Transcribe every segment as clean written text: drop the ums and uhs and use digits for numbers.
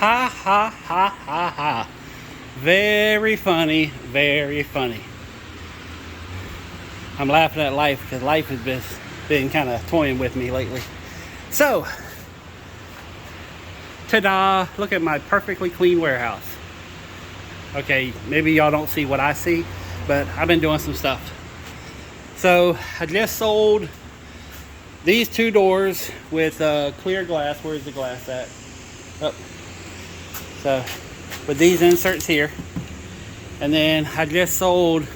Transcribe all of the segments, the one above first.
Ha ha ha ha ha. Very funny, very funny. I'm laughing at life because life has been kind of toying with me lately. So, ta-da, look at my perfectly clean warehouse. Okay, maybe y'all don't see what I see, but I've been doing some stuff. So, I just sold these two doors with clear glass. Where's the glass at? Oh. So, with these inserts here. And then I just sold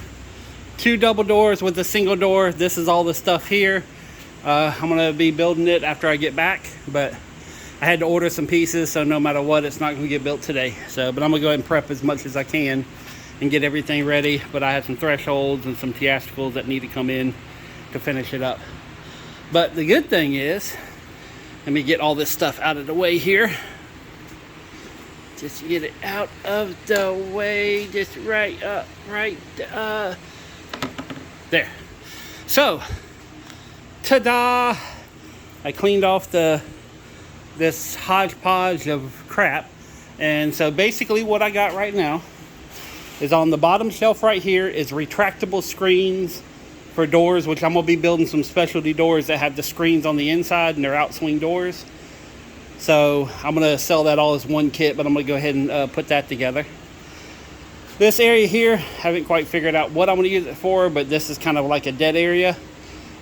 two double doors with a single door. This is all the stuff here. I'm gonna be building it after I get back, but I had to order some pieces, so no matter what, it's not gonna get built today. So, but I'm gonna go ahead and prep as much as I can and get everything ready. But I have some thresholds and some theatricals that need to come in to finish it up. But the good thing is, let me get all this stuff out of the way here. Just get it out of the way, just right there. So, ta-da! I cleaned off this hodgepodge of crap. And so basically what I got right now is on the bottom shelf right here is retractable screens for doors, which I'm gonna be building some specialty doors that have the screens on the inside and they're outswing doors. So I'm gonna sell that all as one kit, but I'm gonna go ahead and put that together. This area here, haven't quite figured out what I'm gonna use it for, but this is kind of like a dead area.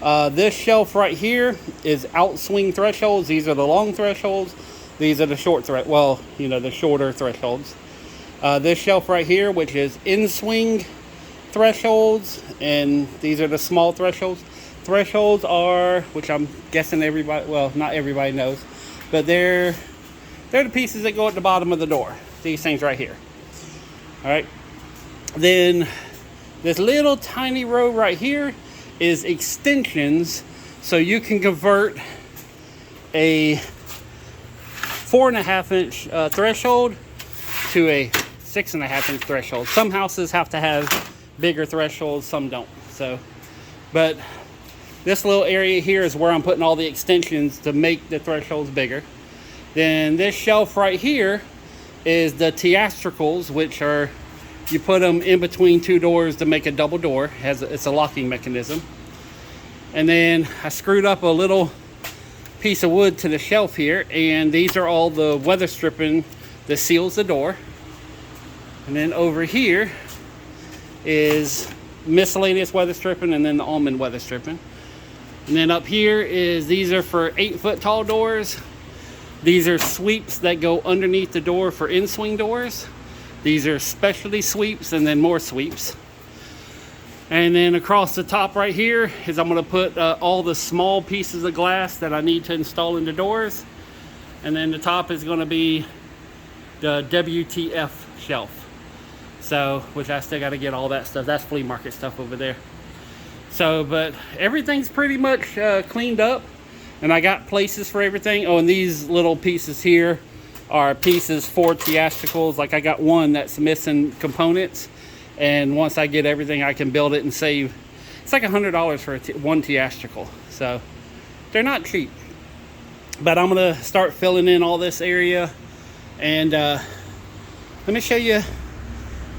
This shelf right here is outswing thresholds. These are the long thresholds. These are the short the shorter thresholds. This shelf right here, which is in-swing thresholds, and these are the small thresholds. Thresholds are, which I'm guessing everybody, well, not everybody knows, but they're the pieces that go at the bottom of the door. These things right here. All right. Then this little tiny row right here is extensions, so you can convert a 4.5 inch threshold to a 6.5 inch threshold. Some houses have to have bigger thresholds, some don't. So, but this little area here is where I'm putting all the extensions to make the thresholds bigger. Then this shelf right here is the theatricals, which are, you put them in between two doors to make a double door. It's a locking mechanism. And then I screwed up a little piece of wood to the shelf here, and these are all the weather stripping that seals the door. And then over here is miscellaneous weather stripping, and then the almond weather stripping. And then up here is, these are for 8-foot tall doors. These are sweeps that go underneath the door for in-swing doors. These are specialty sweeps, and then more sweeps. And then across the top right here is, I'm gonna put all the small pieces of glass that I need to install in the doors. And then the top is gonna be the WTF shelf. So, which I still gotta get all that stuff. That's flea market stuff over there. So, but everything's pretty much cleaned up, and I got places for everything. Oh, and these little pieces here are pieces for theatricals. Like, I got one that's missing components, and once I get everything, I can build it and save. It's like $100 for one theatrical. So, they're not cheap. But I'm gonna start filling in all this area, and let me show you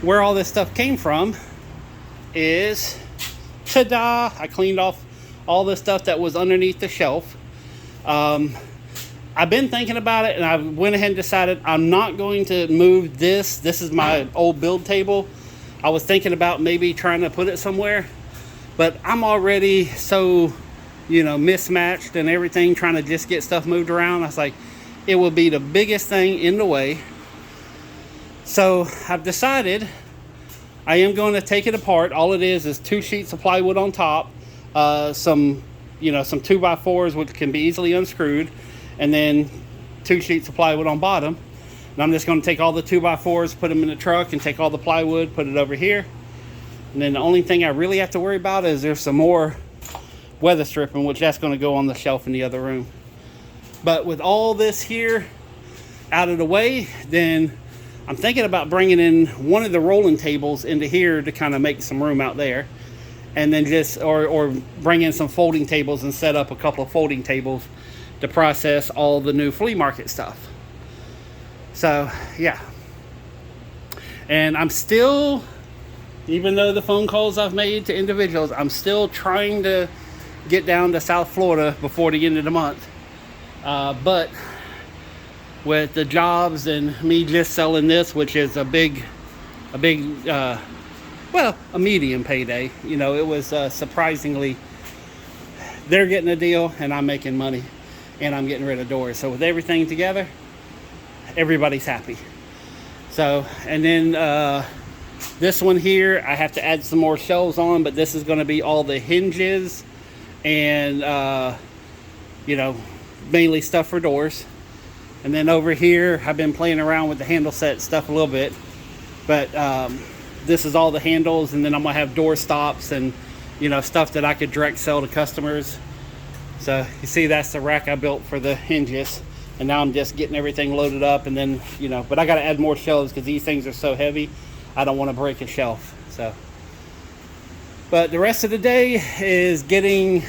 where all this stuff came from. Is, ta-da, I cleaned off all the stuff that was underneath the shelf. I've been thinking about it, and I went ahead and decided I'm not going to move this. This is my old build table. I was thinking about maybe trying to put it somewhere, but I'm already so, mismatched and everything, trying to just get stuff moved around. I was like, it will be the biggest thing in the way. So I've decided I am going to take it apart. All it is 2 sheets of plywood on top, some 2x4s, which can be easily unscrewed, and then 2 sheets of plywood on bottom. And I'm just going to take all the 2x4s, put them in the truck, and take all the plywood, put it over here. And then the only thing I really have to worry about is there's some more weather stripping, which that's going to go on the shelf in the other room. But with all this here out of the way, then I'm thinking about bringing in one of the rolling tables into here to kind of make some room out there. And then just, or bring in some folding tables and set up a couple of folding tables to process all the new flea market stuff. So yeah, and I'm still, even though the phone calls I've made to individuals, I'm still trying to get down to South Florida before the end of the month. But with the jobs and me just selling this, which is a medium payday, you know, it was surprisingly, they're getting a deal and I'm making money and I'm getting rid of doors. So with everything together, everybody's happy. So, and then this one here, I have to add some more shelves on, but this is going to be all the hinges and, you know, mainly stuff for doors. And then over here, I've been playing around with the handle set stuff a little bit, but this is all the handles, and then I'm gonna have door stops and, you know, stuff that I could direct sell to customers. So you see, that's the rack I built for the hinges, and now I'm just getting everything loaded up, and then, you know, but I got to add more shelves because these things are so heavy. I don't want to break a shelf. So, but the rest of the day is getting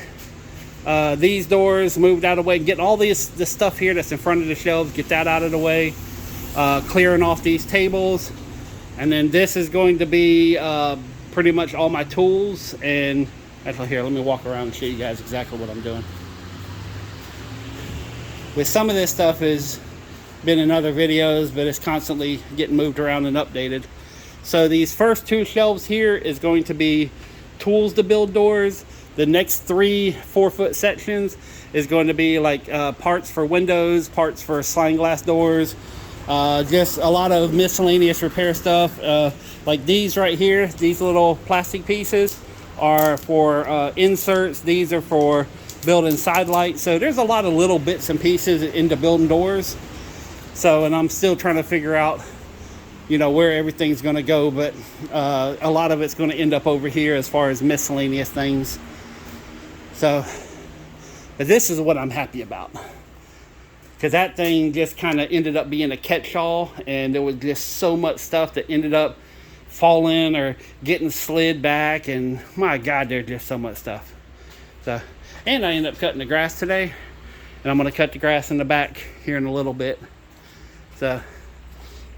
these doors moved out of the way, getting all this stuff here that's in front of the shelves, get that out of the way, clearing off these tables. And then this is going to be pretty much all my tools. And actually, here, let me walk around and show you guys exactly what I'm doing. With some of this stuff has been in other videos, but it's constantly getting moved around and updated. So these first two shelves here is going to be tools to build doors. The next 3 4-foot sections is going to be like parts for windows, parts for sliding glass doors, just a lot of miscellaneous repair stuff. Like these right here, these little plastic pieces are for inserts. These are for building side lights. So there's a lot of little bits and pieces into building doors. So, and I'm still trying to figure out, you know, where everything's going to go, but a lot of it's going to end up over here as far as miscellaneous things. So, but this is what I'm happy about, because that thing just kind of ended up being a catch-all, and there was just so much stuff that ended up falling or getting slid back, and my God, there's just so much stuff. So, and I ended up cutting the grass today, and I'm going to cut the grass in the back here in a little bit. So,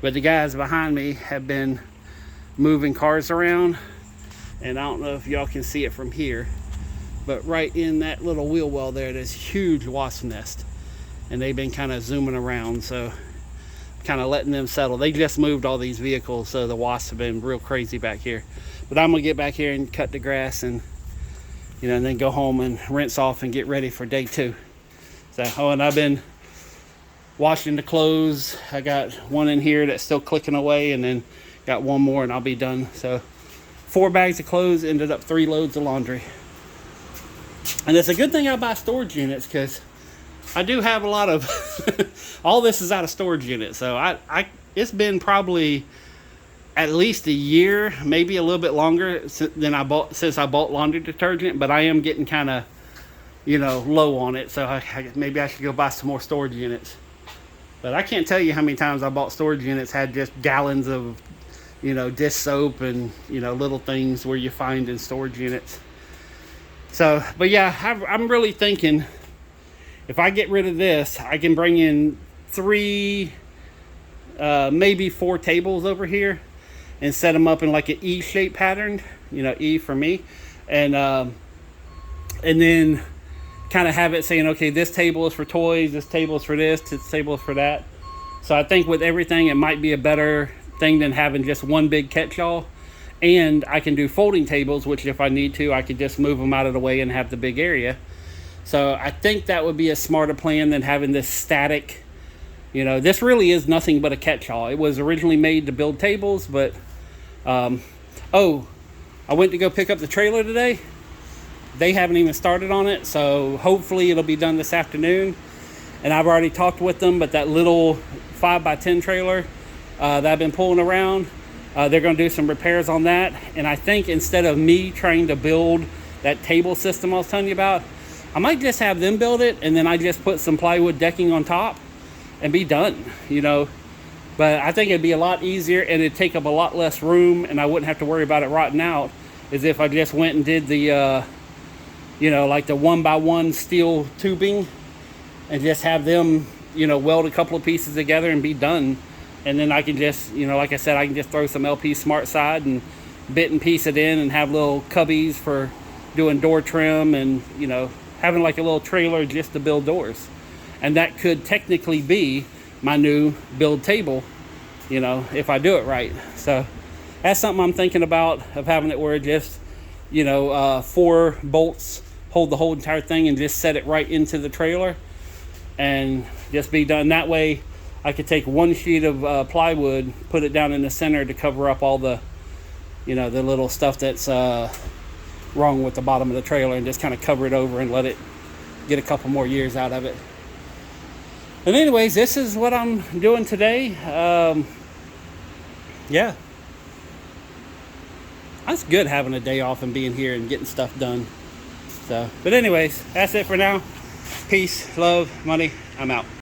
but the guys behind me have been moving cars around, and I don't know if y'all can see it from here, but right in that little wheel well there, there's a huge wasp nest, and they've been kind of zooming around, so kind of letting them settle. They just moved all these vehicles, so the wasps have been real crazy back here. But I'm gonna get back here and cut the grass, and, you know, and then go home and rinse off and get ready for day 2. So, oh, and I've been washing the clothes. I got one in here that's still clicking away, and then got one more and I'll be done. So 4 bags of clothes ended up 3 loads of laundry. And it's a good thing I buy storage units, because I do have a lot of all this is out of storage units. So I it's been probably at least a year, maybe a little bit longer since I bought laundry detergent, but I am getting kind of, you know, low on it. So maybe I should go buy some more storage units. But I can't tell you how many times I bought storage units, had just gallons of, you know, dish soap and, you know, little things where you find in storage units. So, but yeah, I'm really thinking if I get rid of this, I can bring in 3, maybe 4 tables over here and set them up in like an E-shaped pattern, you know, E for me. And then kind of have it saying, okay, this table is for toys, this table is for this table is for that. So I think with everything, it might be a better thing than having just one big catch-all. And I can do folding tables, which if I need to, I could just move them out of the way and have the big area. So I think that would be a smarter plan than having this static, you know, this really is nothing but a catch-all. It was originally made to build tables, but, oh, I went to go pick up the trailer today. They haven't even started on it, so hopefully it'll be done this afternoon. And I've already talked with them, but that little 5x10 trailer that I've been pulling around, they're going to do some repairs on that. And I think instead of me trying to build that table system I was telling you about, I might just have them build it, and then I just put some plywood decking on top and be done, you know. But I think it'd be a lot easier, and it'd take up a lot less room, and I wouldn't have to worry about it rotting out, as if I just went and did the, you know, like the 1x1 steel tubing, and just have them, you know, weld a couple of pieces together and be done And then I can just, you know, like I said, I can just throw some LP Smart Side and bit and piece it in and have little cubbies for doing door trim and, you know, having like a little trailer just to build doors. And that could technically be my new build table, you know, if I do it right. So that's something I'm thinking about, of having it where it just, you know, 4 bolts hold the whole entire thing and just set it right into the trailer and just be done. That way I could take 1 sheet of plywood, put it down in the center to cover up all the, you know, the little stuff that's wrong with the bottom of the trailer, and just kind of cover it over and let it get a couple more years out of it. And anyways, this is what I'm doing today. Yeah. That's good having a day off and being here and getting stuff done. So, but anyways, that's it for now. Peace, love, money. I'm out.